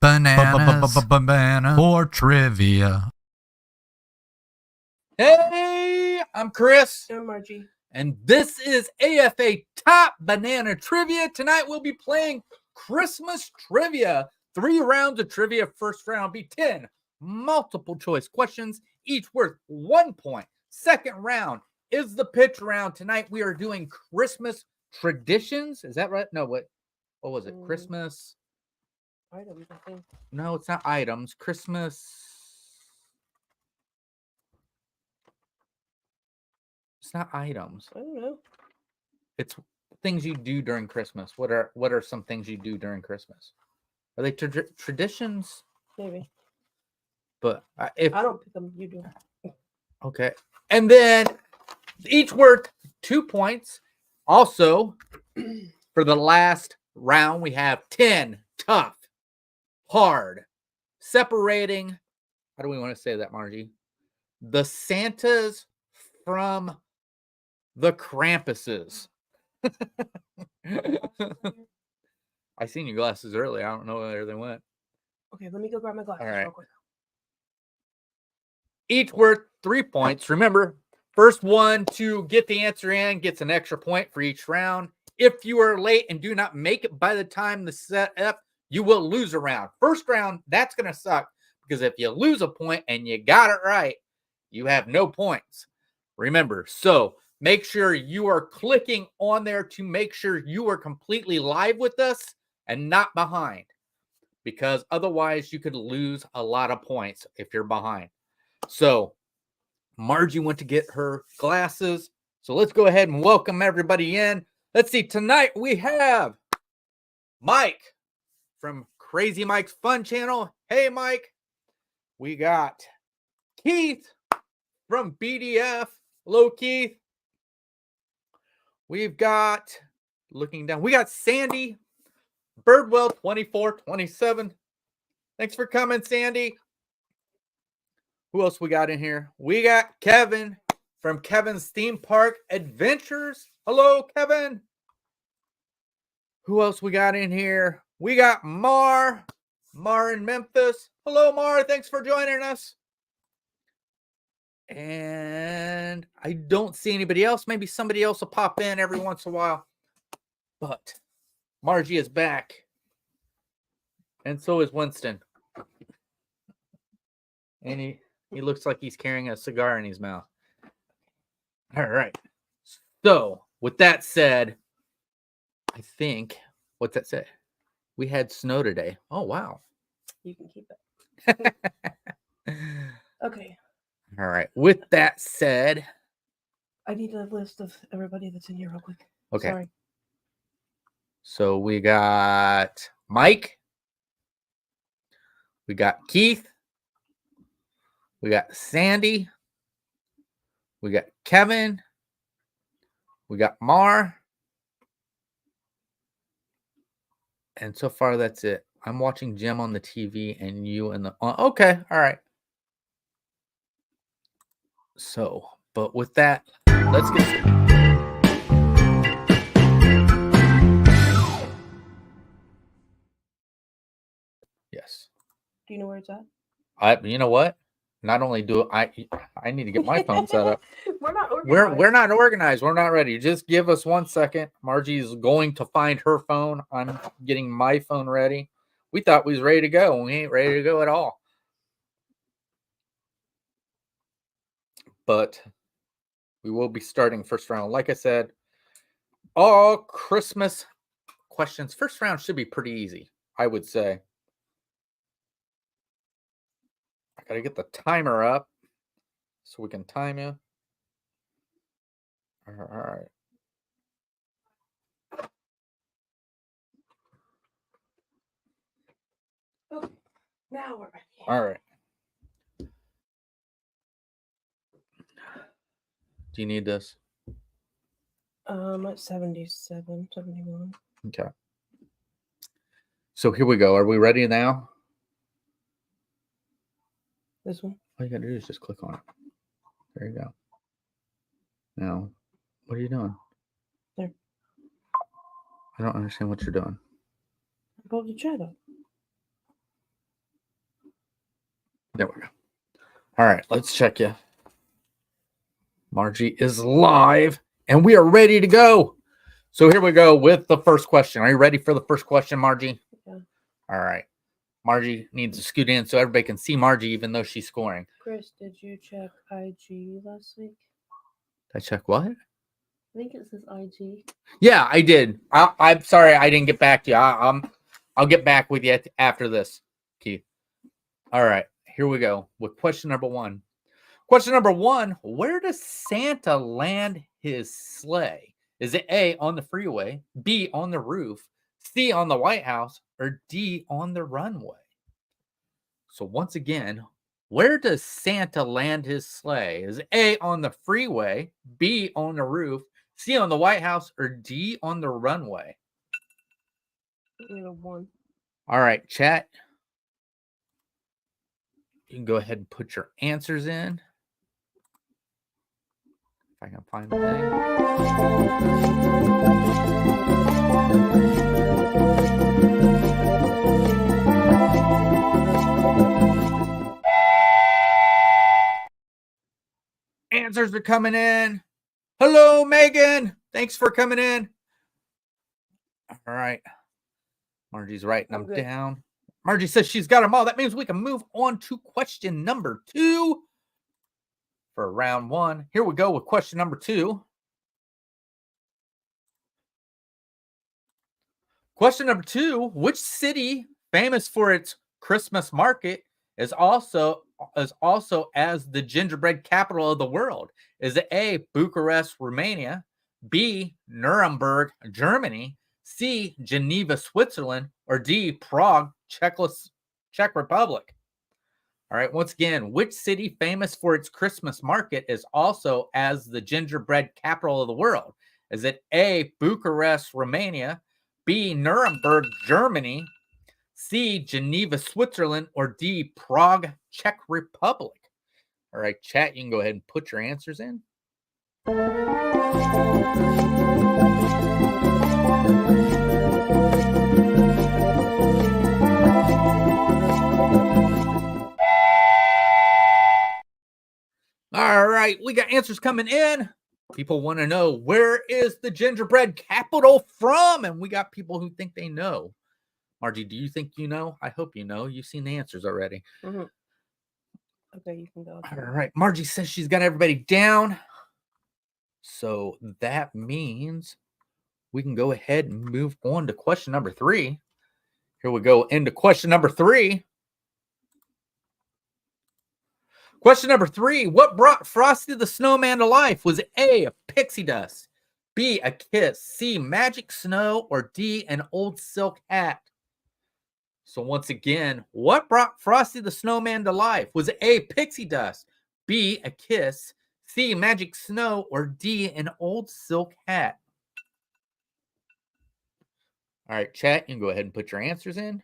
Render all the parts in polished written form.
banana for trivia. Hey, I'm Chris. I'm Margie. And this is AFA Top Banana Trivia. Tonight we'll be playing Christmas Trivia. 3 rounds of trivia. First round will be 10 multiple choice questions, each worth 1 point. Second round is the pitch round. Tonight we are doing Christmas traditions. Is that right? No, what was it? Christmas items, I think. No, it's not items. Christmas. It's not items. I don't know. It's things you do during Christmas. What are some things you do during Christmas? Are they traditions? Maybe. But if I don't pick them, you do. Okay. And then each worth 2 points. Also, for the last round, we have 10 tough, hard, separating. How do we want to say that, Margie? The Santas from the Krampuses. I seen your glasses early. I don't know where they went. Okay, let me go grab my glasses real quick. Each worth 3 points. Remember, first one to get the answer in gets an extra point for each round. If you are late and do not make it by the time the set up, you will lose a round. First round, that's going to suck because if you lose a point and you got it right, you have no points. Remember, so make sure you are clicking on there to make sure you are completely live with us and not behind, because otherwise you could lose a lot of points if you're behind. So Margie went to get her glasses. So let's go ahead and welcome everybody in. Let's see. Tonight we have Mike from Crazy Mike's Fun Channel. Hey, Mike. We got Keith from BDF. Hello, Keith. We've got, looking down, we got Sandy, Birdwell 2427. Thanks for coming, Sandy. Who else we got in here? We got Kevin from Kevin's Theme Park Adventures. Hello, Kevin. Who else we got in here? We got Mar in Memphis. Hello, Mar. Thanks for joining us. And I don't see anybody else. Maybe somebody else will pop in every once in a while. But Margie is back. And so is Winston. And he looks like he's carrying a cigar in his mouth. All right. So, with that said, I think, what's that say? We had snow today. Oh, wow. You can keep it. Okay. All right. With that said, I need a list of everybody that's in here real quick. Okay. Sorry. So we got Mike. We got Keith. We got Sandy. We got Kevin. We got Mar. And so far, that's it. I'm watching Jim on the TV and you in the... Okay. All right. So, but with that, let's get started. Yes. Do you know where it's at? You know what? Not only do I need to get my phone set up. We're not organized. We're not organized. We're not ready. Just give us 1 second. Margie's going to find her phone. I'm getting my phone ready. We thought we was ready to go. We ain't ready to go at all. But we will be starting first round. Like I said, all Christmas questions. First round should be pretty easy, I would say. I got to get the timer up so we can time you. All right. Okay. Now we're ready. All right. Do you need this? At 77, 71. Okay. So here we go. Are we ready now? This one? All you got to do is just click on it. There you go. Now, what are you doing? There. I don't understand what you're doing. Above the chat up. There we go. All right, let's check you. Margie is live, and we are ready to go. So here we go with the first question. Are you ready for the first question, Margie? Yeah. All right. Margie needs to scoot in so everybody can see Margie, even though she's scoring. Chris, did you check IG last week? Did I check what? I think it says IG. Yeah, I did. I'm sorry I didn't get back to you. I'll get back with you after this, Keith. All right, here we go with question number one. Question number one, where does Santa land his sleigh? Is it A, on the freeway, B, on the roof, C, on the White House, or D, on the runway? So once again, where does Santa land his sleigh? Is it A, on the freeway, B, on the roof, C, on the White House, or D, on the runway? Either one. All right, chat. You can go ahead and put your answers in. If I can find the thing. Answers are coming in. Hello, Megan. Thanks for coming in. All right. Margie's writing them down. Margie says she's got them all. That means we can move on to question number 2 for round 1. Here we go with question number 2. Question number 2, which city famous for its Christmas market is also as the gingerbread capital of the world? Is it A, Bucharest, Romania, B, Nuremberg, Germany, C, Geneva, Switzerland, or D, Prague, Czech Republic? All right, once again, which city famous for its Christmas market is also as the gingerbread capital of the world? Is it A, Bucharest, Romania, B, Nuremberg, Germany, C, Geneva, Switzerland, or D, Prague, Czech Republic? All right, chat, you can go ahead and put your answers in. All right, we got answers coming in. People want to know, where is the gingerbread capital from? And we got people who think they know. Margie, do you think you know? I hope you know. You've seen the answers already. Mm-hmm. Okay, you can go. All right. Margie says she's got everybody down. So that means we can go ahead and move on to question number 3. Here we go into question number 3. Question number 3, what brought Frosty the Snowman to life? Was it A, a pixie dust, B, a kiss, C, magic snow, or D, an old silk hat? So once again, what brought Frosty the Snowman to life? Was it A, pixie dust, B, a kiss, C, magic snow, or D, an old silk hat? All right, chat, you can go ahead and put your answers in.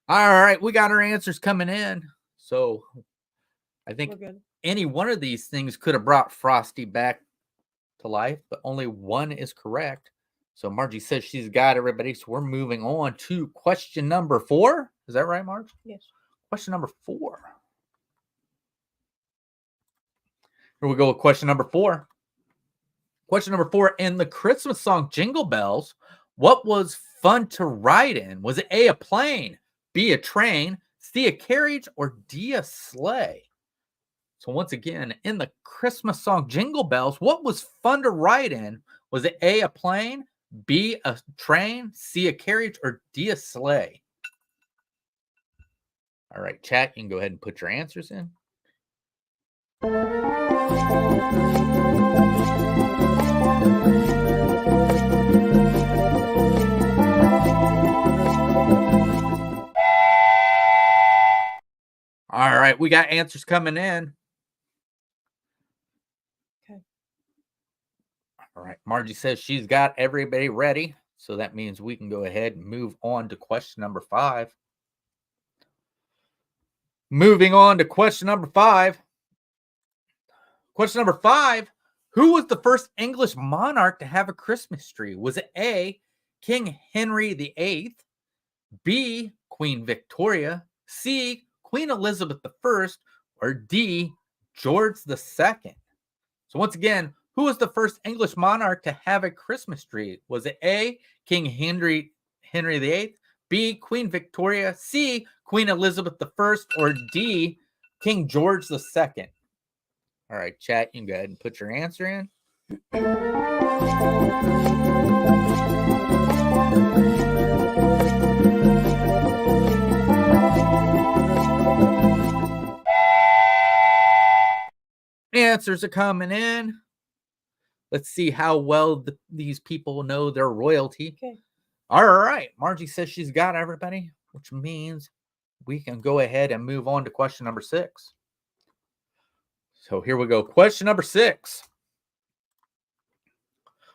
All right, we got our answers coming in. So I think any one of these things could have brought Frosty back to life, but only one is correct. So Margie says she's got everybody. So we're moving on to question number 4. Is that right, Marge? Yes. Question number 4. Here we go with question number 4. Question number 4, in the Christmas song Jingle Bells, what was fun to ride in? Was it A, a plane, B, a train, C, a carriage, or D, a sleigh? So once again, in the Christmas song Jingle Bells, what was fun to ride in? Was it A, a plane, B, a train, C, a carriage, or D, a sleigh? All right, chat, you can go ahead and put your answers in. All right, we got answers coming in. Okay. All right, Margie says she's got everybody ready. So that means we can go ahead and move on to question number 5. Moving on to question number 5. Question number 5. Who was the first English monarch to have a Christmas tree? Was it A, King Henry VIII, B, Queen Victoria, C, Queen Elizabeth I, or D, George II? So once again, who was the first English monarch to have a Christmas tree? Was it A, King Henry VIII, B, Queen Victoria, C, Queen Elizabeth I, or D, King George II? All right, chat, you can go ahead and put your answer in. Answers are coming in. Let's see how well these people know their royalty. Okay. All right. Margie says she's got everybody, which means we can go ahead and move on to question number 6. So here we go. Question number 6.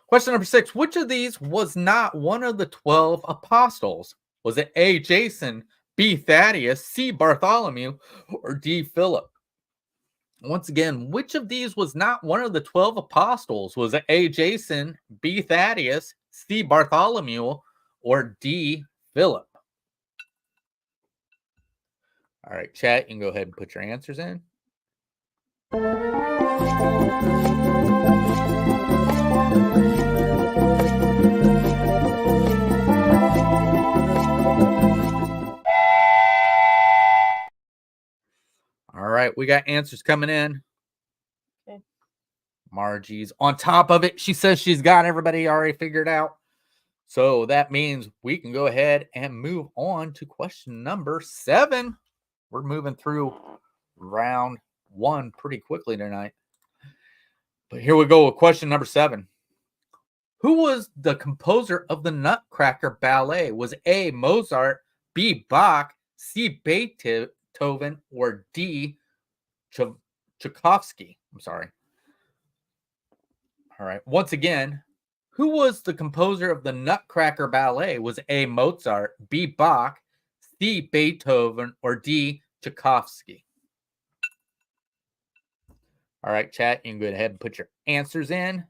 Question number 6. Which of these was not one of the 12 apostles? Was it A, Jason, B, Thaddeus, C, Bartholomew, or D, Philip? Once again, which of these was not one of the 12 apostles? Was it A, Jason, B, Thaddeus, C, Bartholomew, or D, Philip? All right, chat, you can go ahead and put your answers in. All right, we got answers coming in. Okay. Margie's on top of it. She says she's got everybody already figured out. So that means we can go ahead and move on to question number 7. We're moving through round 1 pretty quickly tonight. But here we go with question number 7. Who was the composer of the Nutcracker Ballet? Was A, Mozart, B, Bach, C, Beethoven, or D, Tchaikovsky? I'm sorry. All right. Once again, who was the composer of the Nutcracker Ballet? Was A, Mozart, B, Bach, C, Beethoven, or D, Tchaikovsky? All right, chat, you can go ahead and put your answers in.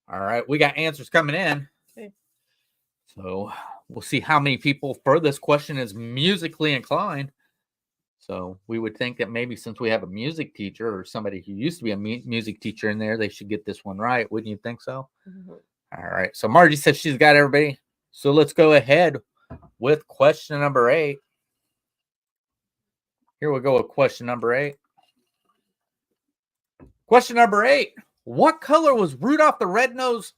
All right, we got answers coming in. Okay. So we'll see how many people for this question is musically inclined. So we would think that maybe since we have a music teacher or somebody who used to be a music teacher in there, they should get this one right. Wouldn't you think so? Mm-hmm. All right. So Margie says she's got everybody. So let's go ahead with question number 8. Here we go with question number 8. Question number 8. What color was Rudolph the Red-Nosed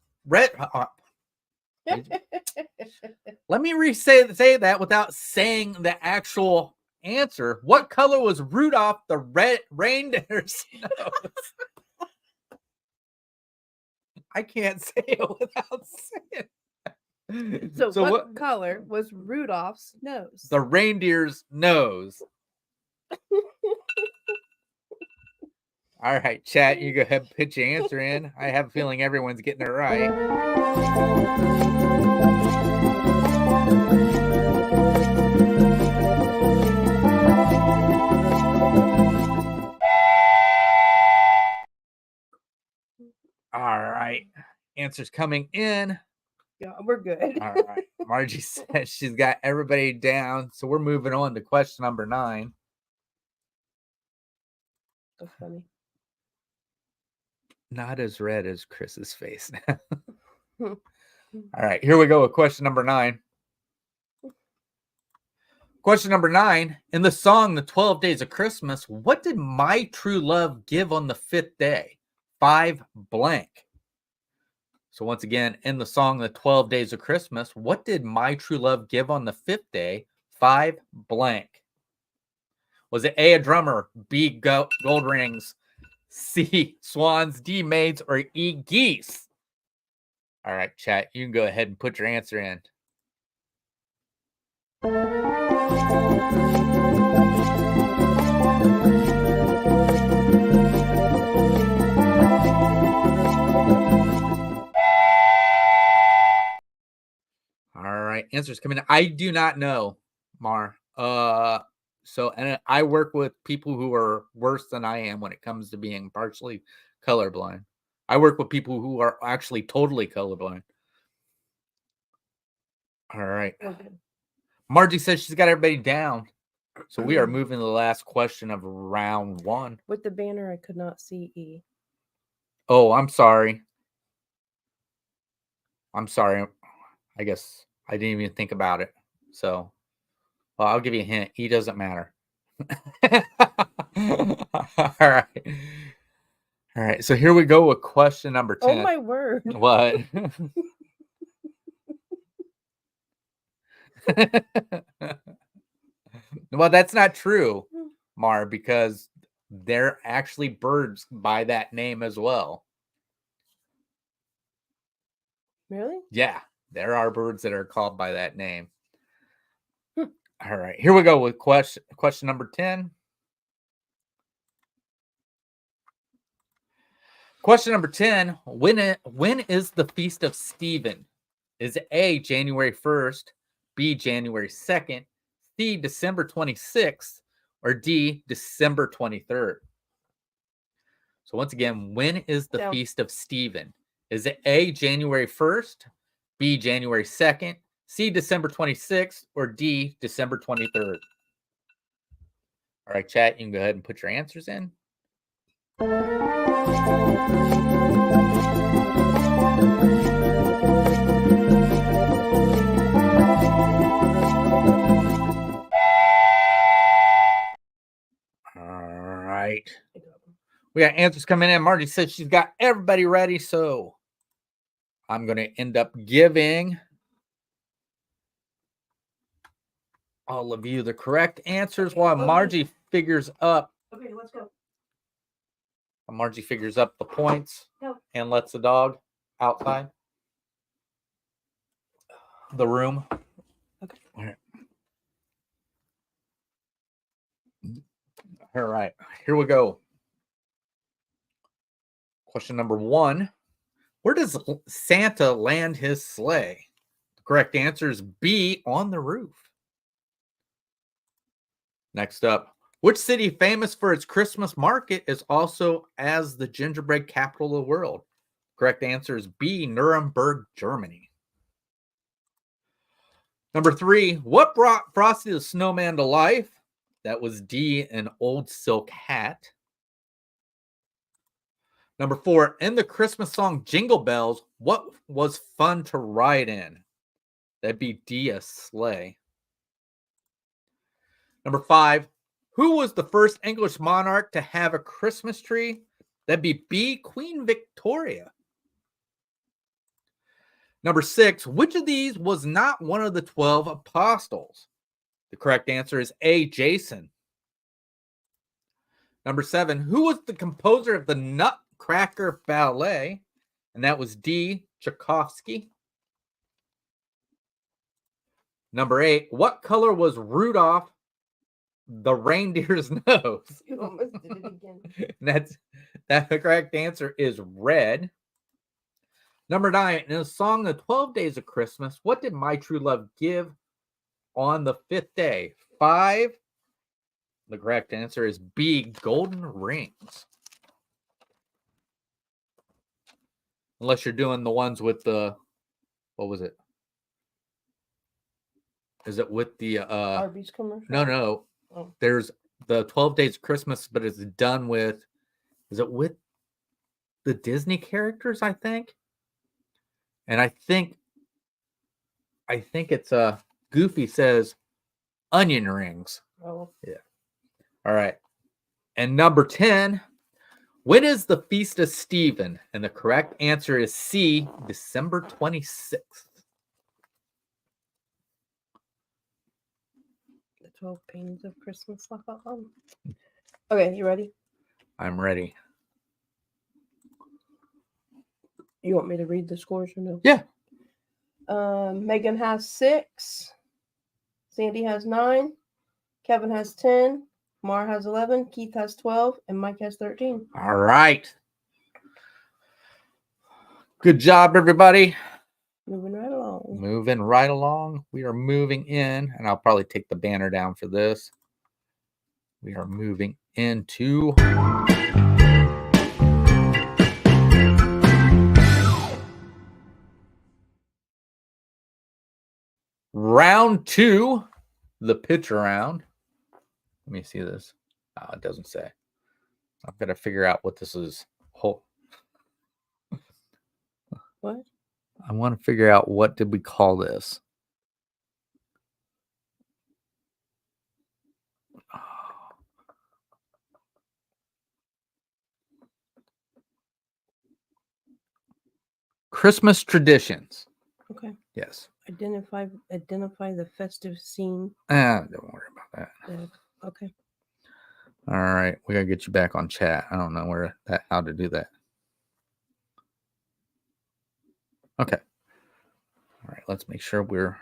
Let me say that without saying the actual answer. What color was Rudolph the reindeer's nose? I can't say it without saying it. So what color was Rudolph's nose? The reindeer's nose. All right, chat, you go ahead and put your answer in. I have a feeling everyone's getting it right. All right, answers coming in. Yeah, we're good. All right, Margie says she's got everybody down, so we're moving on to question number 9. So funny. Not as red as Chris's face now. All right, here we go with question number 9. Question number 9. In the song The 12 Days of Christmas, what did my true love give on the 5th day? 5 blank. So once again, in the song The 12 Days of Christmas, what did my true love give on the 5th day? 5 blank. Was it A, a drummer, B, gold rings, C, swans, D, maids, or E, geese? All right, chat, you can go ahead and put your answer in. All right, answers coming in. I do not know, Mar. And I work with people who are worse than I am when it comes to being partially colorblind. I work with people who are actually totally colorblind. All right. Okay. Margie says she's got everybody down. So we are moving to the last question of round 1. With the banner, I could not see E. Oh, I'm sorry. I guess I didn't even think about it. So, well, I'll give you a hint. E doesn't matter. All right. All right. So here we go with question number 10. Oh, my word. What? Well, that's not true, Mar, because they're actually birds by that name as well. Really? Yeah, there are birds that are called by that name. All right, here we go with question number 10. Question number 10, when is the Feast of Stephen? Is it A, January 1st, B, January 2nd, C, December 26th, or D, December 23rd? So once again, when is the Feast of Stephen? Is it A, January 1st, B, January 2nd, C, December 26th, or D, December 23rd? All right, chat, you can go ahead and put your answers in. All right. We got answers coming in. Margie said she's got everybody ready, so I'm going to end up giving all of you the correct answers while Margie figures up. Okay, let's go. Margie figures up the points and lets the dog outside the room. Okay. All right. Here we go. Question number 1. Where does Santa land his sleigh? The correct answer is B, on the roof. Next up, which city famous for its Christmas market is also as the gingerbread capital of the world? Correct answer is B, Nuremberg, Germany. Number 3, what brought Frosty the Snowman to life? That was D, an old silk hat. Number 4, in the Christmas song Jingle Bells, what was fun to ride in? That'd be D, a sleigh. Number 5, who was the first English monarch to have a Christmas tree? That'd be B, Queen Victoria. Number 6, which of these was not one of the 12 apostles? The correct answer is A, Jason. Number 7, who was the composer of the Nutcracker Ballet? And that was D, Tchaikovsky. Number 8, what color was Rudolph the reindeer's nose? You almost did it again. The correct answer is red. Number 9, in the song The 12 Days of Christmas, what did my true love give on the 5th day? 5. The correct answer is B, golden rings. Unless you're doing the ones with the, what was it? Is it with the Arby's commercial? No. Oh. There's the 12 Days of Christmas, but it's done with, is it with the Disney characters, I think? And I think it's Goofy says onion rings. Oh. Yeah. All right. And number 10, when is the Feast of Stephen? And the correct answer is C, December 26th. The 12 Pains of Christmas. Okay, you ready? I'm ready. You want me to read the scores or no? Yeah. Megan has 6. Sandy has 9. Kevin has 10. Mar has 11. Keith has 12. And Mike has 13. All right. Good job, everybody. Moving right along. Moving right along. We are moving in, and I'll probably take the banner down for this. We are moving into round 2, the pitch round. Let me see this. Oh, it doesn't say. I've got to figure out what this is. What? I want to figure out what did we call this. Christmas traditions. Okay. Yes. Identify the festive scene. Don't worry about that. Okay. All right, we gotta get you back on chat. I don't know how to do that. Okay. All right, let's make sure we're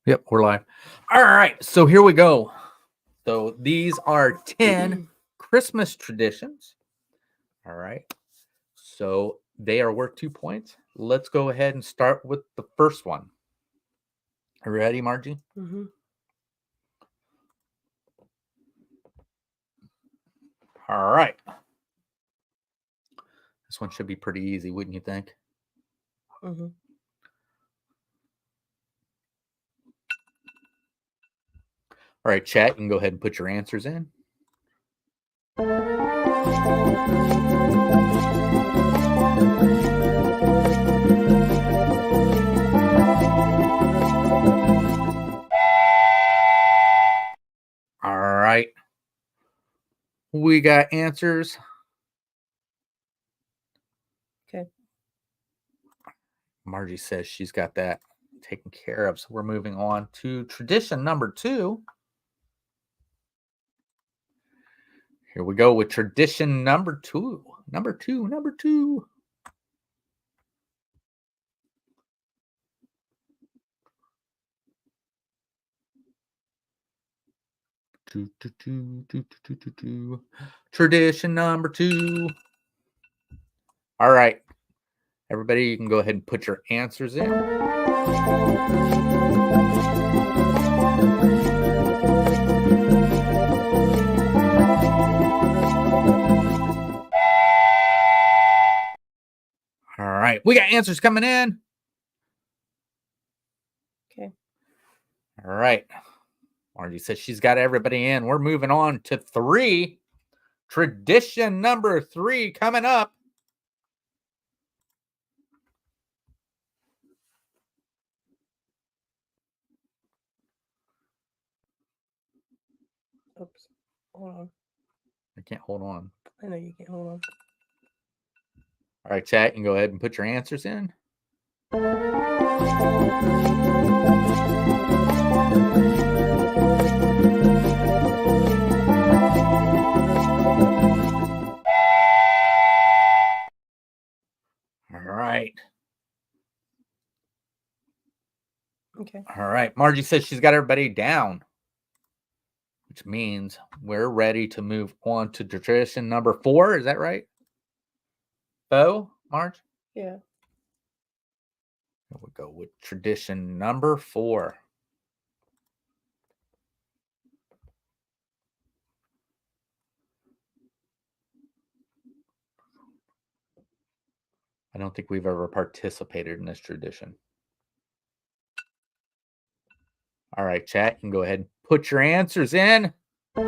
live. All right, so here we go. So these are 10 Christmas traditions. All right. So they are worth 2 points. Let's go ahead and start with the first one. Are you ready, Margie? Mm-hmm. All right. This one should be pretty easy, wouldn't you think? Mm-hmm. All right, chat, you can go ahead and put your answers in. All right. We got answers. Okay. Margie says she's got that taken care of. So we're moving on to tradition number 2. Here we go with tradition number 2. Number two. Tradition number 2. All right. Everybody, you can go ahead and put your answers in. All right. We got answers coming in. Okay. All right. Margie says she's got everybody in. We're moving on to 3. Tradition number 3 coming up. Oops. Hold on. I can't hold on. I know you can't hold on. All right, chat, you can go ahead and put your answers in. All right. Okay. All right. Margie says she's got everybody down, which means we're ready to move on to tradition number 4. Is that right? Bo, Marge? Yeah. Here we go with tradition number 4. I don't think we've ever participated in this tradition. All right, chat, you can go ahead and put your answers in. All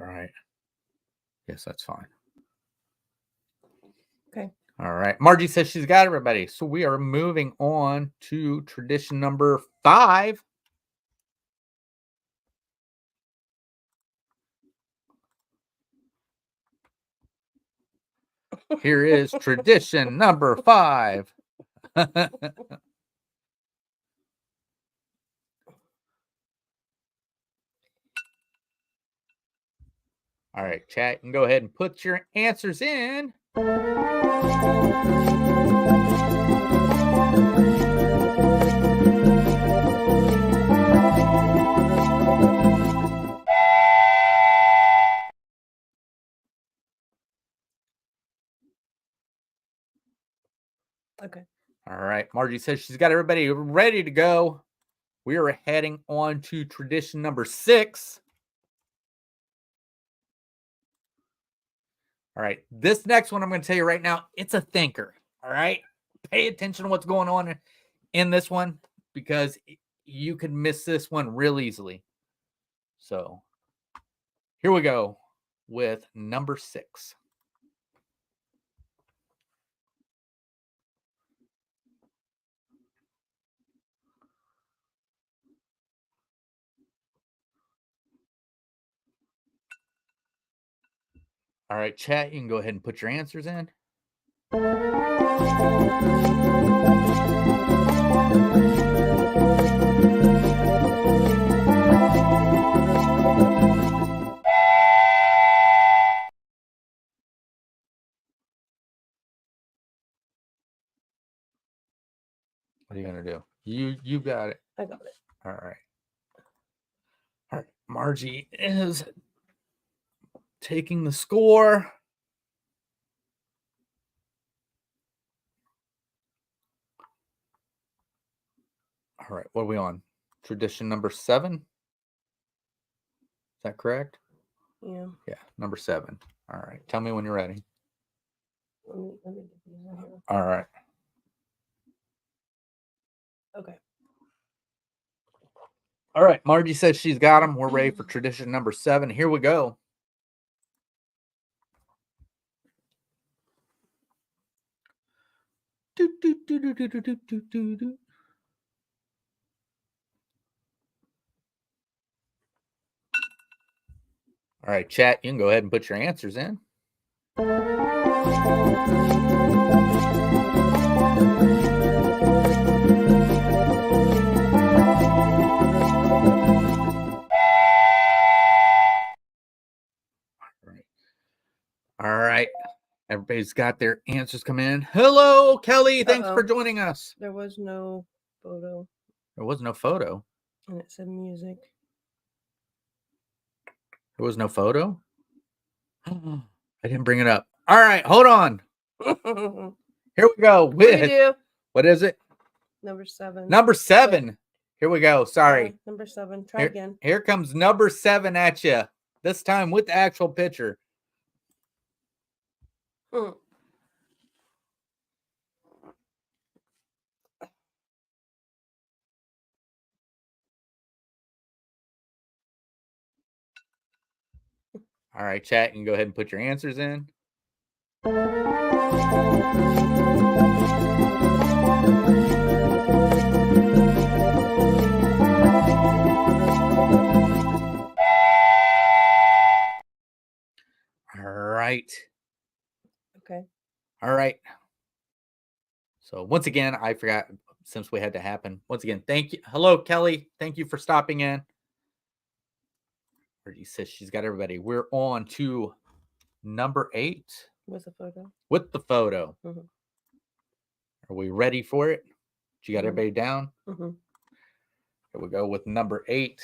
right. Yes, that's fine. Okay. All right. Margie says she's got everybody. So we are moving on to tradition number 5. Here is tradition number 5. All right, chat, you can go ahead and put your answers in. Okay. All right, Margie says she's got everybody ready to go. We are heading on to tradition number 6. All right, this next one I'm going to tell you right now, it's a thinker. All right, pay attention to what's going on in this one because you could miss this one real easily. So here we go with number 6. All right, chat, you can go ahead and put your answers in. What are you going to do? You got it. I got it. All right. All right, Margie is taking the score. All right, what are we on? Tradition number 7? Is that correct? Yeah. Yeah, number 7. All right, tell me when you're ready. Let me get these in here. All right. Okay. All right, Margie says she's got them. We're ready for tradition number 7. Here we go. Do, do, do, do, do, do, do, do, do, do. All right, chat, you can go ahead and put your answers in. All right. Everybody's got their answers come in. Hello, Kelly. Thanks for joining us. There was no photo. There was no photo. And it said music. There was no photo? I didn't bring it up. All right, hold on. Here we go with, what is it? Number 7. Number 7. Here we go. Sorry. Number 7. Try again. Here comes number 7 at you. This time with the actual picture. All right, chat, you can go ahead and put your answers in. All right. Okay. All right. So once again, I forgot since we had to happen. Once again, thank you. Hello, Kelly. Thank you for stopping in. He says she's got everybody. We're on to number 8. With the photo. With the photo. Mm-hmm. Are we ready for it? You got everybody down? Mm-hmm. Here we go with number 8.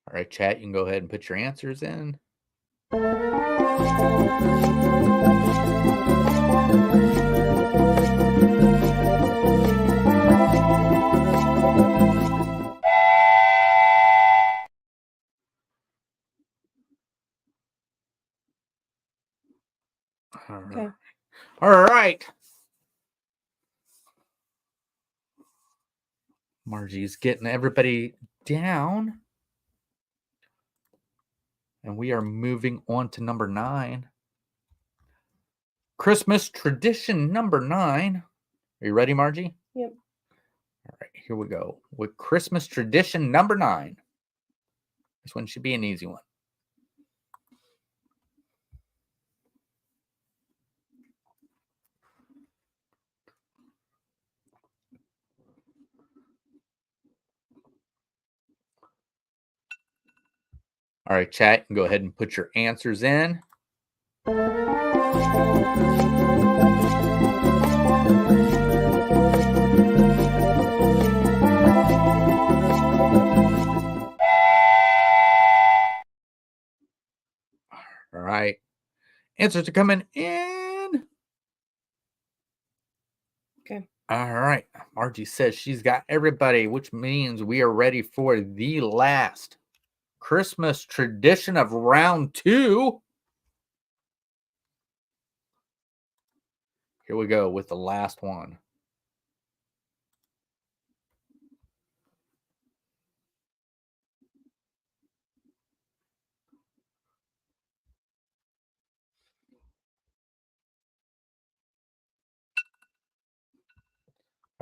All right, chat, you can go ahead and put your answers in. Okay. All right. Margie's getting everybody down. And we are moving on to number 9. Christmas tradition number 9. Are you ready, Margie? Yep. All right, here we go. With Christmas tradition number 9. This one should be an easy one. All right, chat, you can go ahead and put your answers in. All right. Answers are coming in. Okay. All right. Margie says she's got everybody, which means we are ready for the last Christmas tradition of round 2. Here we go with the last one.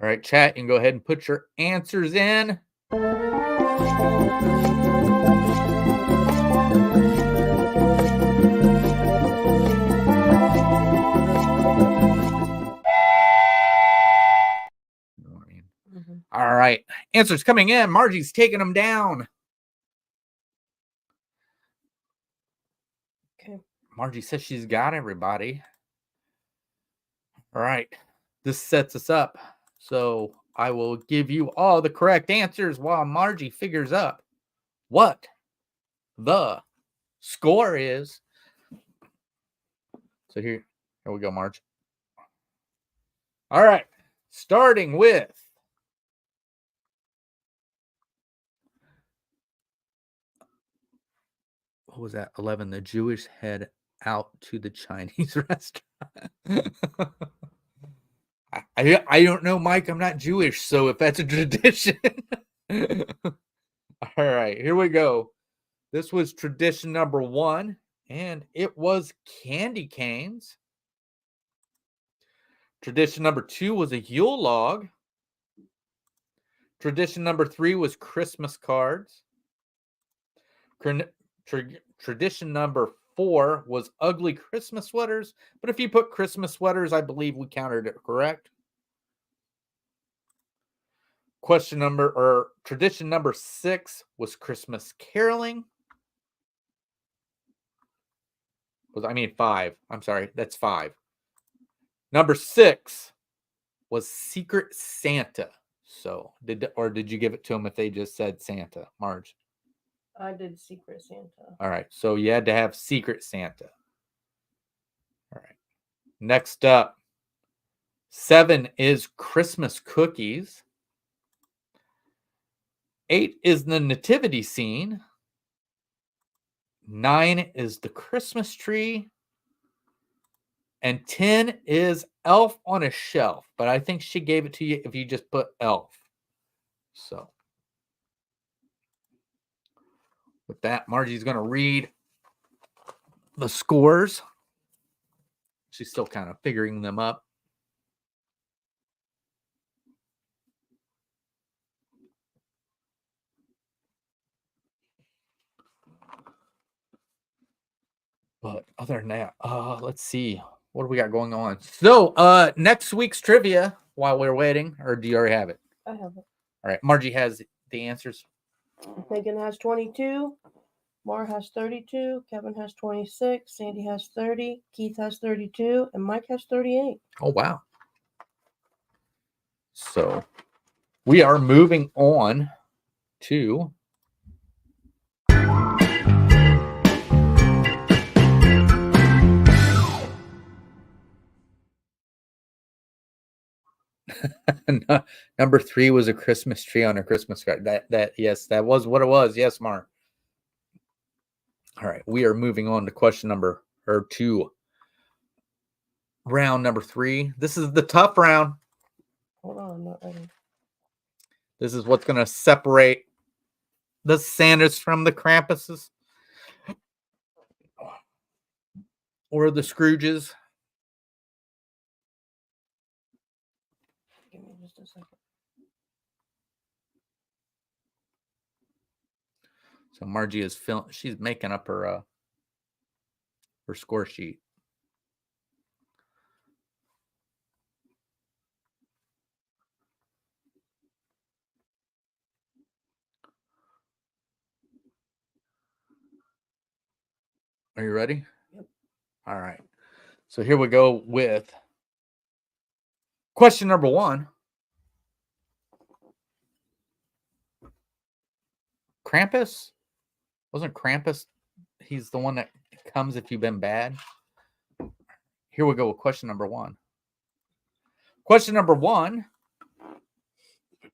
All right, chat, you can go ahead and put your answers in. All right, answers coming in. Margie's taking them down. Okay. Margie says she's got everybody. All right, this sets us up. So I will give you all the correct answers while Margie figures up what the score is. So here we go, Marge. All right, starting with what was that? 11. The Jewish head out to the Chinese restaurant. I don't know, Mike. I'm not Jewish, so if that's a tradition. All right, here we go. This was tradition number 1, and it was candy canes. Tradition number 2 was a Yule log. Tradition number 3 was Christmas cards. Tradition number 4 was ugly Christmas sweaters. But if you put Christmas sweaters, I believe we counted it correct. Tradition number 6 was Christmas caroling. 5. I'm sorry, that's 5. Number 6 was Secret Santa. So did you give it to them if they just said Santa, Marge? I did Secret Santa. All right, so you had to have Secret Santa. All right. Next up, 7 is Christmas cookies. 8 is the nativity scene. 9 is the Christmas tree. And 10 is Elf on a Shelf. But I think she gave it to you if you just put Elf. So with that, Margie's going to read the scores. She's still kind of figuring them up. But other than that, let's see. What do we got going on? So, next week's trivia while we're waiting, or do you already have it? I have it. All right. Margie has the answers. Megan has 22. Mar has 32. Kevin has 26. Sandy has 30. Keith has 32. And Mike has 38. Oh, wow. So, we are moving on to number 3 was a Christmas tree on a Christmas card. Yes, that was what it was. Yes, Mar. All right, we are moving on to question number 2. Round number 3. This is the tough round. Hold on, I'm not ready. This is what's going to separate the Santas from the Krampuses or the Scrooges. Give me just a second. So Margie is she's making up her score sheet. Are you ready? Yep. All right. So here we go with question number 1. Krampus? Wasn't Krampus? He's the one that comes if you've been bad. Here we go with question number 1. Question number 1.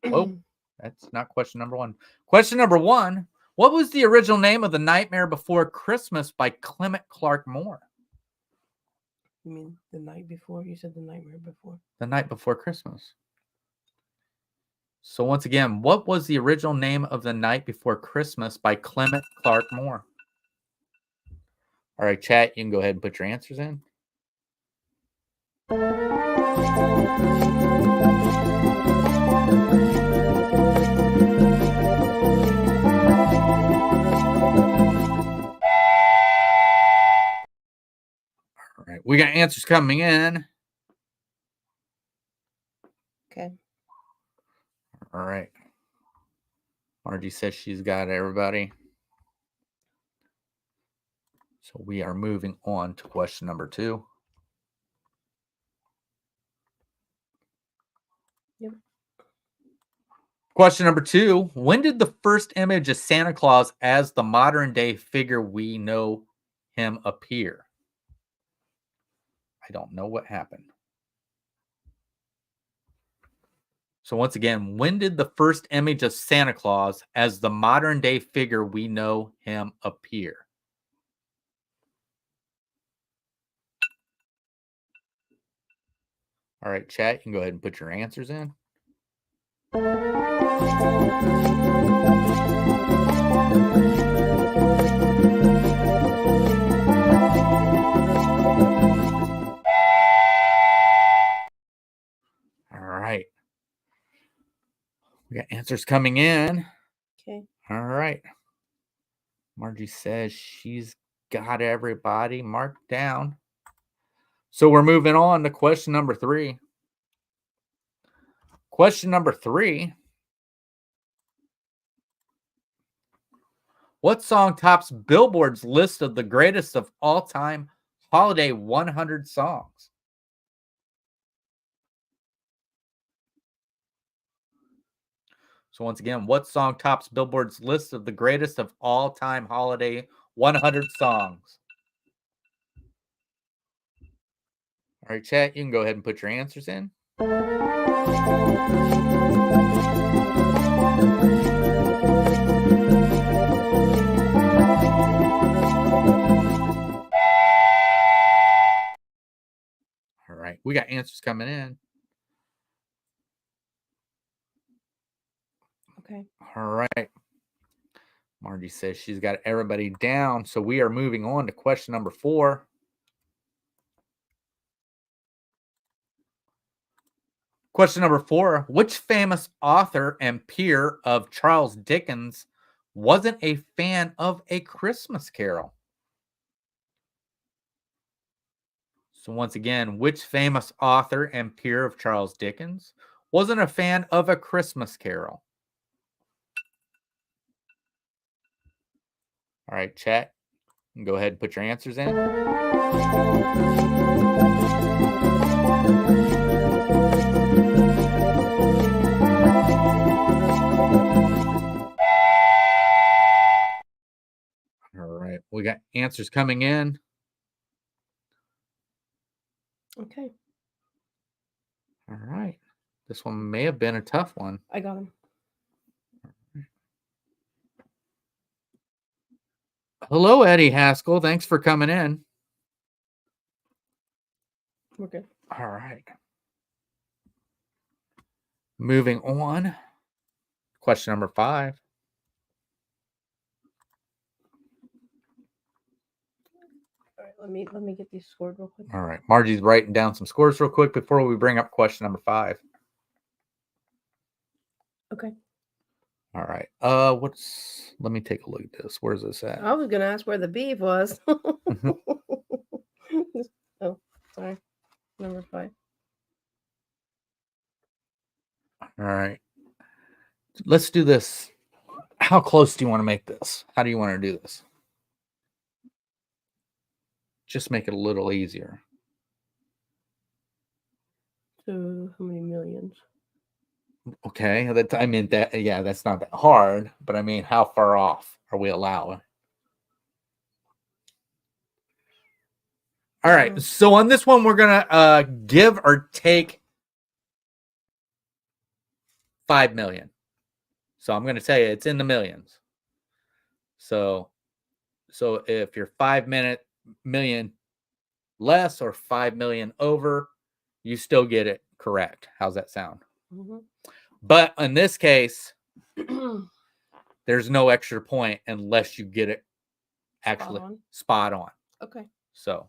Oh, that's not question number 1. Question number 1. What was the original name of The Nightmare Before Christmas by Clement Clark Moore? You mean the night before? You said the nightmare before. The Night Before Christmas. So once again, what was the original name of The Night Before Christmas by Clement Clark Moore? All right, chat, you can go ahead and put your answers in. All right, we got answers coming in. Okay. All right. Margie says she's got everybody. So we are moving on to question number 2. Yep. Question number 2. When did the first image of Santa Claus as the modern day figure we know him appear? I don't know what happened. So once again, when did the first image of Santa Claus as the modern day figure we know him appear? All right, chat, you can go ahead and put your answers in. All right. We got answers coming in. Okay. All right. Margie says she's got everybody marked down. So we're moving on to question number 3. Question number 3. What song tops Billboard's list of the greatest of all time holiday 100 songs? So once again, what song tops Billboard's list of the greatest of all time holiday 100 songs? All right, chat, you can go ahead and put your answers in. All right, we got answers coming in. Okay. All right. Margie says she's got everybody down. So we are moving on to question number 4. Question number 4. Which famous author and peer of Charles Dickens wasn't a fan of A Christmas Carol? So once again, which famous author and peer of Charles Dickens wasn't a fan of A Christmas Carol? All right, chat. Go ahead and put your answers in. All right, we got answers coming in. Okay. All right. This one may have been a tough one. I got him. Hello, Eddie Haskell. Thanks for coming in. We're good. All right. Moving on. Question number 5. All right, let me get these scored real quick. All right. Margie's writing down some scores real quick before we bring up question number 5. Okay. All right. Let me take a look at this. Where's this at? I was gonna ask where the beef was. Oh, sorry. Number 5. All right. Let's do this. How close do you want to make this? How do you want to do this? Just make it a little easier. So how many millions? Okay, I mean that. Yeah, that's not that hard. But I mean, how far off are we allowing? All right. So on this one, we're gonna give or take 5 million. So I'm gonna tell you it's in the millions. So if you're 5 million less or 5 million over, you still get it correct. How's that sound? Mm-hmm. But in this case, there's no extra point unless you get it actually spot on. Okay. So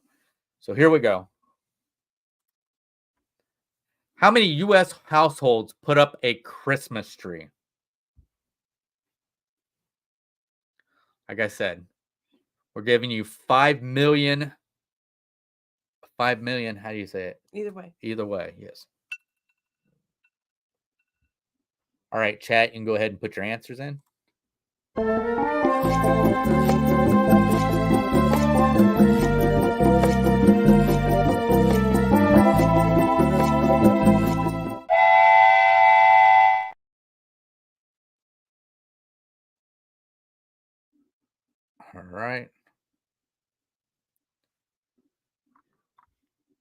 here we go. How many U.S. households put up a Christmas tree? Like I said, we're giving you 5 million. 5 million. How do you say it? Either way. Either way, yes. All right, chat, you can go ahead and put your answers in. All right.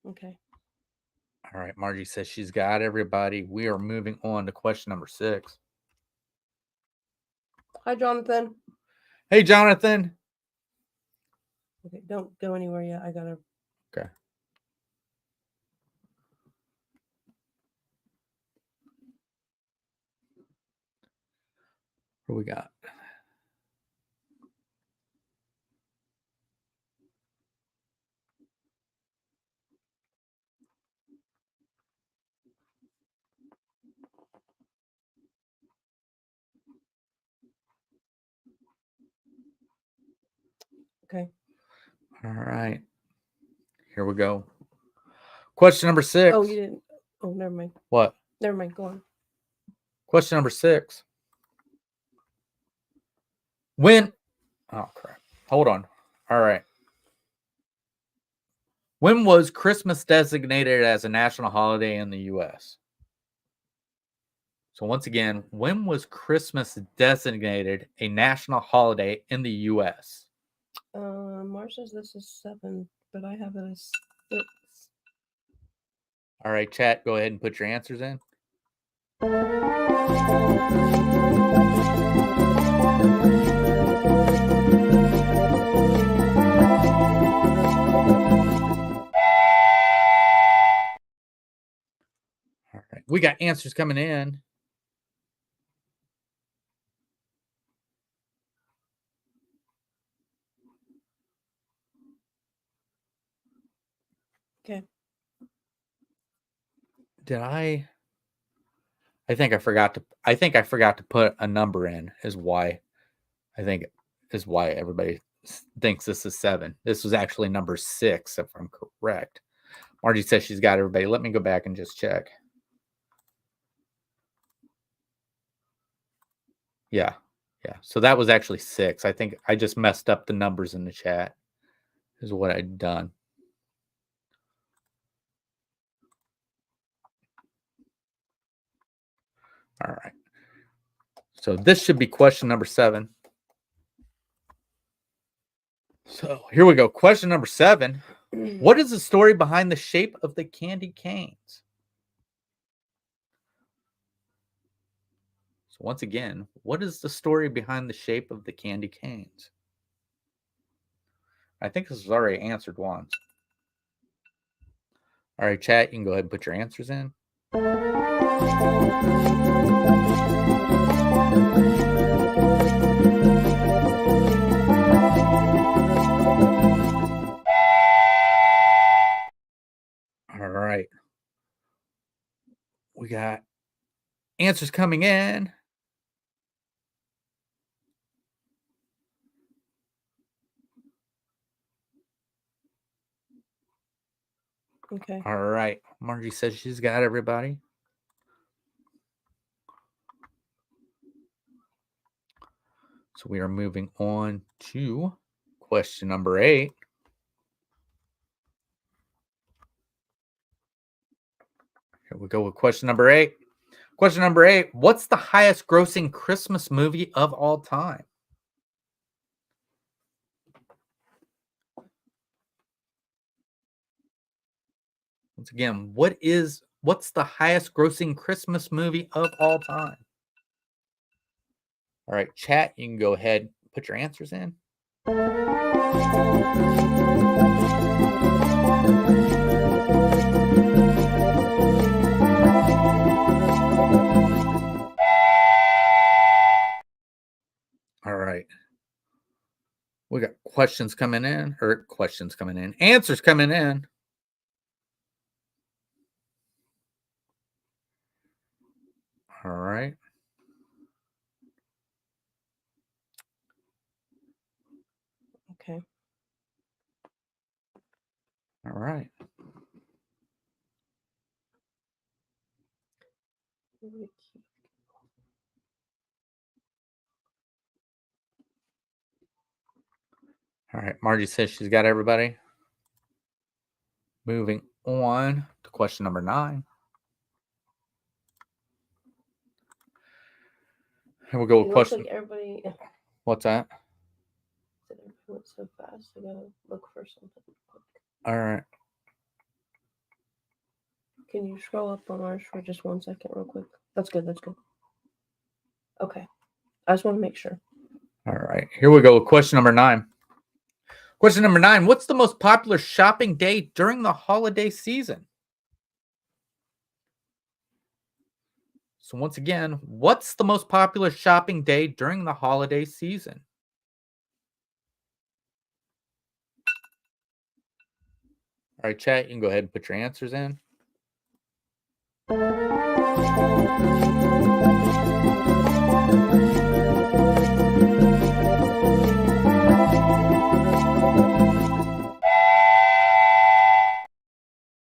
Okay. All right. Margie says she's got everybody. We are moving on to question number 6. Hi, Jonathan. Hey, Jonathan. Okay, don't go anywhere yet. I gotta. Okay. What do we got? Okay. All right. Here we go. Question number 6. Oh, you didn't. Oh, never mind. What? Never mind. Go on. Question number 6. When? Oh, crap. Hold on. All right. When was Christmas designated as a national holiday in the U.S.? So once again, when was Christmas designated a national holiday in the U.S.? Mark says this is 7, but I have it as 6. All right, chat, go ahead and put your answers in. All right, we got answers coming in. Okay. Did I think I forgot to put a number in is why everybody thinks this is 7. This was actually number 6 if I'm correct. Margie says she's got everybody. Let me go back and just check. Yeah. So that was actually 6. I think I just messed up the numbers in the chat is what I'd done. All right. So this should be question number 7. So here we go. Question number 7. What is the story behind the shape of the candy canes? So once again, what is the story behind the shape of the candy canes? I think this was already answered once. All right, chat, you can go ahead and put your answers in. All right. We got answers coming in. Okay. All right. Margie says she's got everybody. So we are moving on to question number 8. Here we go with question number 8. Question number 8. What's the highest grossing Christmas movie of all time? Once again, what's the highest grossing Christmas movie of all time? All right, chat, you can go ahead and put your answers in. All right. We got answers coming in. All right. Okay. All right. All right. Margie says she's got everybody. Moving on to question number 9. Here we go with question. Like everybody. What's that? Everybody went so fast. I gotta look for something. All right. Can you scroll up on ours for just 1 second, real quick? That's good. Okay. I just want to make sure. All right. Here we go with question number 9. Question number 9. What's the most popular shopping day during the holiday season? So once again, what's the most popular shopping day during the holiday season? All right, chat, you can go ahead and put your answers in.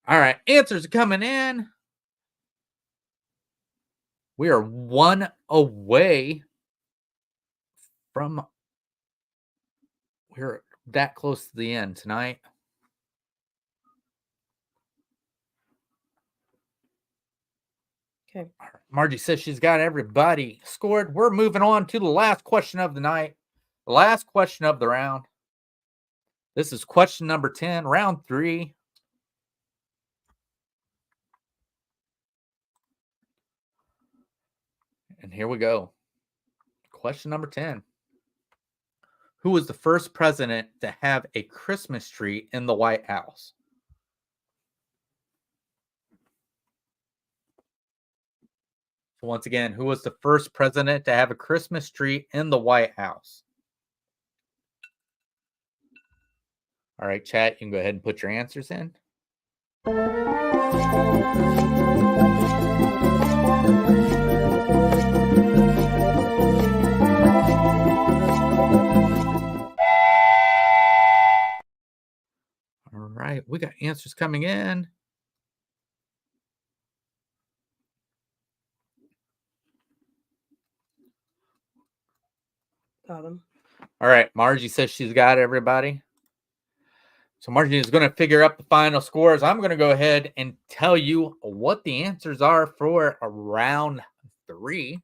All right, answers are coming in. We are 1 away from. We're that close to the end tonight. Okay. Margie says she's got everybody scored. We're moving on to the last question of the night. The last question of the round. This is question number 10, round 3. And here we go. Question number 10. Who was the first president to have a Christmas tree in the White House? So once again, who was the first president to have a Christmas tree in the White House? All right, chat, you can go ahead and put your answers in. All right, we got answers coming in. Got him. All right, Margie says she's got everybody. So Margie is going to figure up the final scores. I'm going to go ahead and tell you what the answers are for round 3.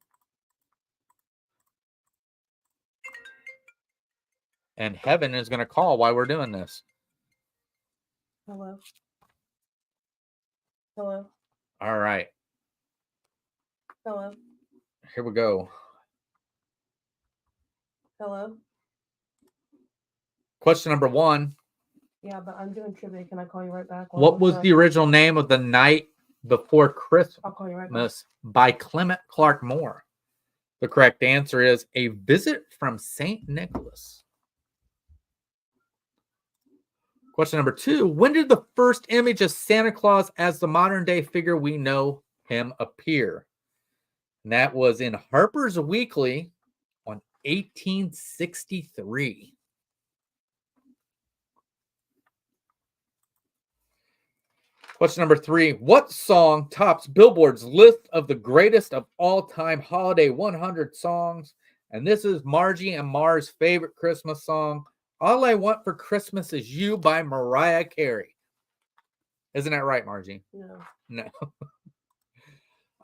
And Heaven is going to call while we're doing this. Hello. All right. Hello. Here we go. Hello. Question number 1. Yeah, but I'm doing trivia. Can I call you right back? What was the original name of The Night Before Christmas I'll call you right back. by Clement Clark Moore? The correct answer is A Visit from St. Nicholas. Question number 2. When did the first image of Santa Claus as the modern day figure we know him appear? And that was in Harper's Weekly on 1863. Question number 3. What song tops Billboard's list of the greatest of all-time holiday 100 songs? And this is Margie and Mars' favorite Christmas song, All I Want for Christmas Is You by Mariah Carey. Isn't that right, Margie? No. No.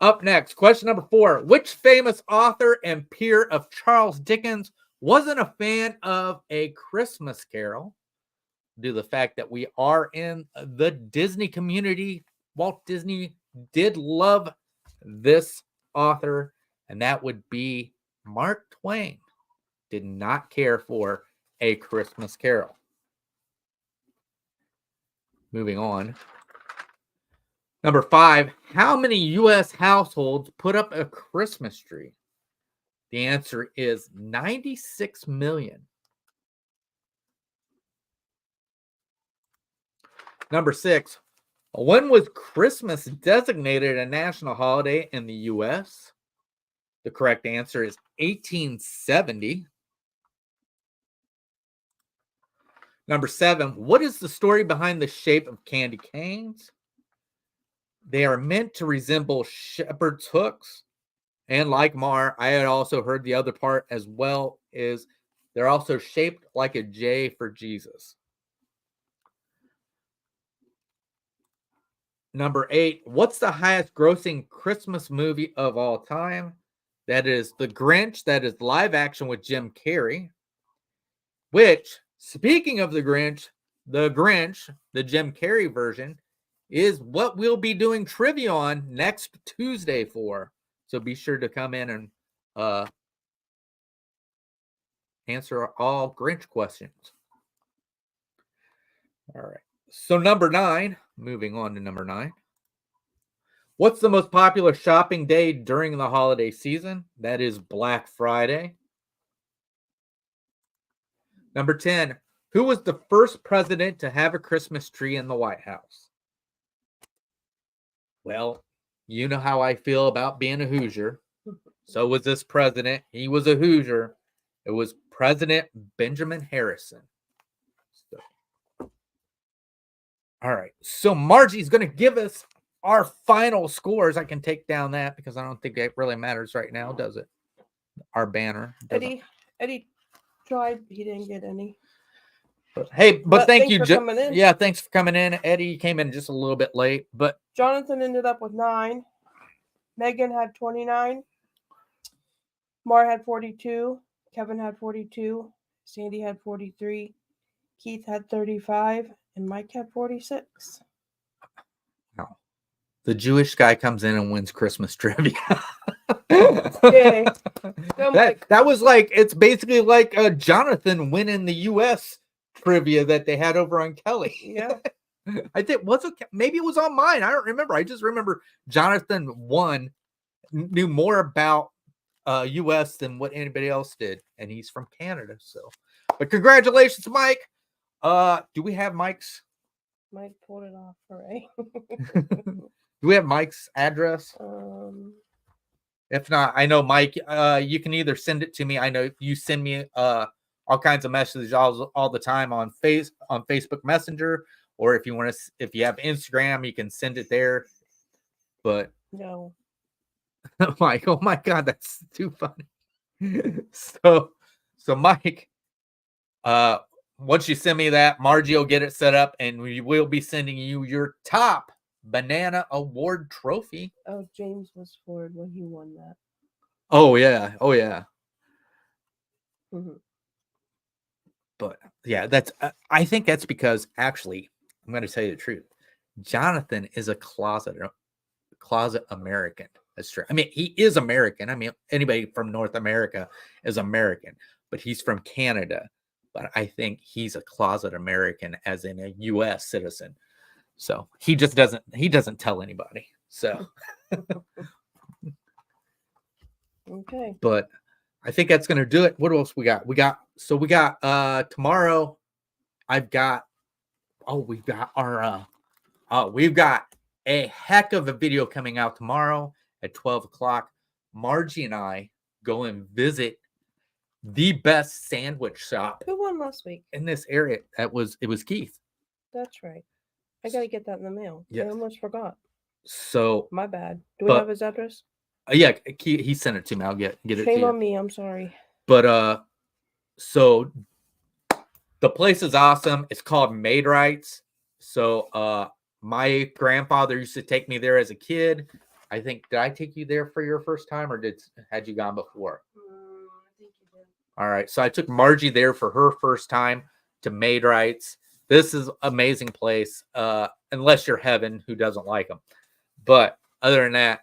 Up next, question number 4. Which famous author and peer of Charles Dickens wasn't a fan of A Christmas Carol? Due to the fact that we are in the Disney community, Walt Disney did love this author, and that would be Mark Twain. Did not care for A Christmas Carol. Moving on. Number 5, how many U.S. households put up a Christmas tree? The answer is 96 million. Number 6, when was Christmas designated a national holiday in the U.S.? The correct answer is 1870. Number 7, what is the story behind the shape of candy canes? They are meant to resemble shepherd's hooks. And like Mar, I had also heard the other part as well, is they're also shaped like a J for Jesus. Number 8, what's the highest grossing Christmas movie of all time? That is The Grinch. That is live action with Jim Carrey. Which, speaking of The Grinch, the Jim Carrey version, is what we'll be doing trivia on next Tuesday for. So be sure to come in and answer all Grinch questions. All right. So number 9, moving on to number 9. What's the most popular shopping day during the holiday season? That is Black Friday. Number 10, who was the first president to have a Christmas tree in the White House? Well, you know how I feel about being a Hoosier. So was this president. He was a Hoosier. It was President Benjamin Harrison. All right. So Margie's going to give us our final scores. I can take down that because I don't think it really matters right now, does it? Our banner. Eddie tried. He didn't get any. But thank you. For coming in. Yeah, thanks for coming in. Eddie came in just a little bit late, but Jonathan ended up with 9. Megan had 29. Mar had 42. Kevin had 42. Sandy had 43. Keith had 35. And Mike had 46. Wow. The Jewish guy comes in and wins Christmas trivia. Yay. That was like, it's basically like Jonathan winning the U.S. trivia that they had over on Kelly. Yeah. I think, maybe it was on mine. I don't remember. I just remember Jonathan knew more about U.S. than what anybody else did. And he's from Canada. So, but congratulations, Mike. Do we have Mike's? Mike pulled it off, right? Do we have Mike's address? If not, I know Mike. You can either send it to me. I know you send me all kinds of messages all the time on Facebook Messenger, or if you have Instagram, you can send it there. But no, Mike, oh my God, that's too funny. So Mike, once you send me that, Margie will get it set up, and we will be sending you your top banana award trophy. Oh, James was floored when he won that. Oh yeah. Mm-hmm. But yeah, I think that's because actually, I'm going to tell you the truth. Jonathan is a closet American. That's true. I mean, he is American. I mean, anybody from North America is American, but he's from Canada. But I think he's a closet American, as in a U.S. citizen. So he doesn't tell anybody. So, okay. But I think that's going to do it. What else we got? We got tomorrow. We've got a heck of a video coming out tomorrow at 12 o'clock. Margie and I go and visit the best sandwich shop. Who won last week in this area? It was Keith. That's right. I gotta get that in the mail. Yes. I almost forgot. So my bad. Do we have his address? Yeah, he sent it to me. I'll get it to you. Shame on me. I'm sorry. But so the place is awesome. It's called Maid-Rites. So my grandfather used to take me there as a kid. I think, did I take you there for your first time, or had you gone before? I think you did. All right. So I took Margie there for her first time to Maid Rights. This is amazing place. Unless you're Heaven, who doesn't like them. But other than that,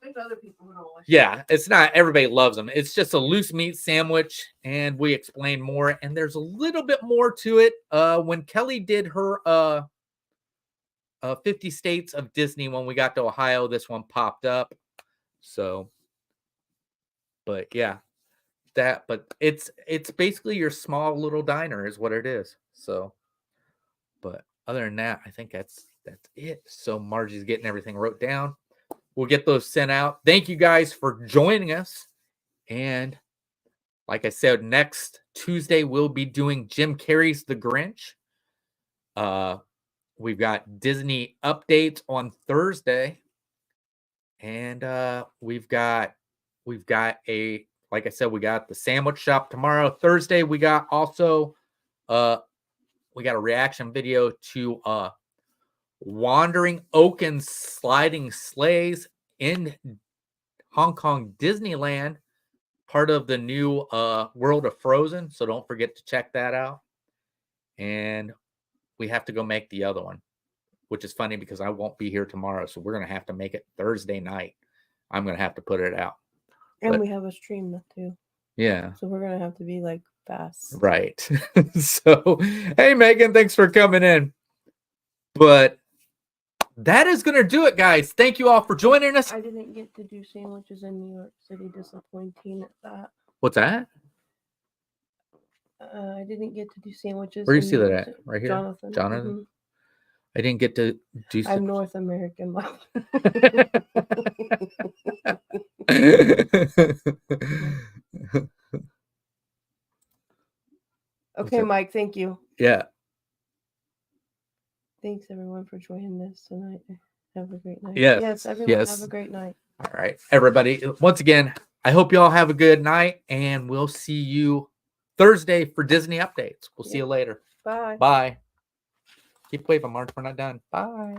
There's other people who don't like yeah, it's not everybody loves them. It's just a loose meat sandwich, and we explain more. And there's a little bit more to it. When Kelly did her 50 States of Disney when we got to Ohio, this one popped up. So, but yeah, but it's basically your small little diner is what it is. So, but other than that, I think that's it. So Margie's getting everything wrote down. We'll get those sent out. Thank you guys for joining us. And like I said, next Tuesday we'll be doing Jim Carrey's The Grinch. We've got Disney updates on Thursday. And we've got a, like I said, we got the sandwich shop tomorrow. Thursday, we got also we got a reaction video to Wandering Oaken sliding sleighs in Hong Kong Disneyland, part of the new World of Frozen. So don't forget to check that out. And we have to go make the other one, which is funny because I won't be here tomorrow. So we're going to have to make it Thursday night. I'm going to have to put it out. And we have a stream too. Yeah. So we're going to have to be like fast. Right. So, hey, Megan, thanks for coming in. But that is going to do it, guys. Thank you all for joining us. I didn't get to do sandwiches in New York City. Disappointing at that. What's that? I didn't get to do sandwiches. Where do you see that at? Right here? Jonathan. Jonathan? I didn't get to do I'm North American. Okay, Mike, thank you. Yeah. Thanks, everyone, for joining us tonight. Have a great night. Yes. Yes, everyone, have a great night. All right, everybody. Once again, I hope you all have a good night, and we'll see you Thursday for Disney updates. We'll see you later. Bye. Bye. Keep waving, Marge. We're not done. Bye.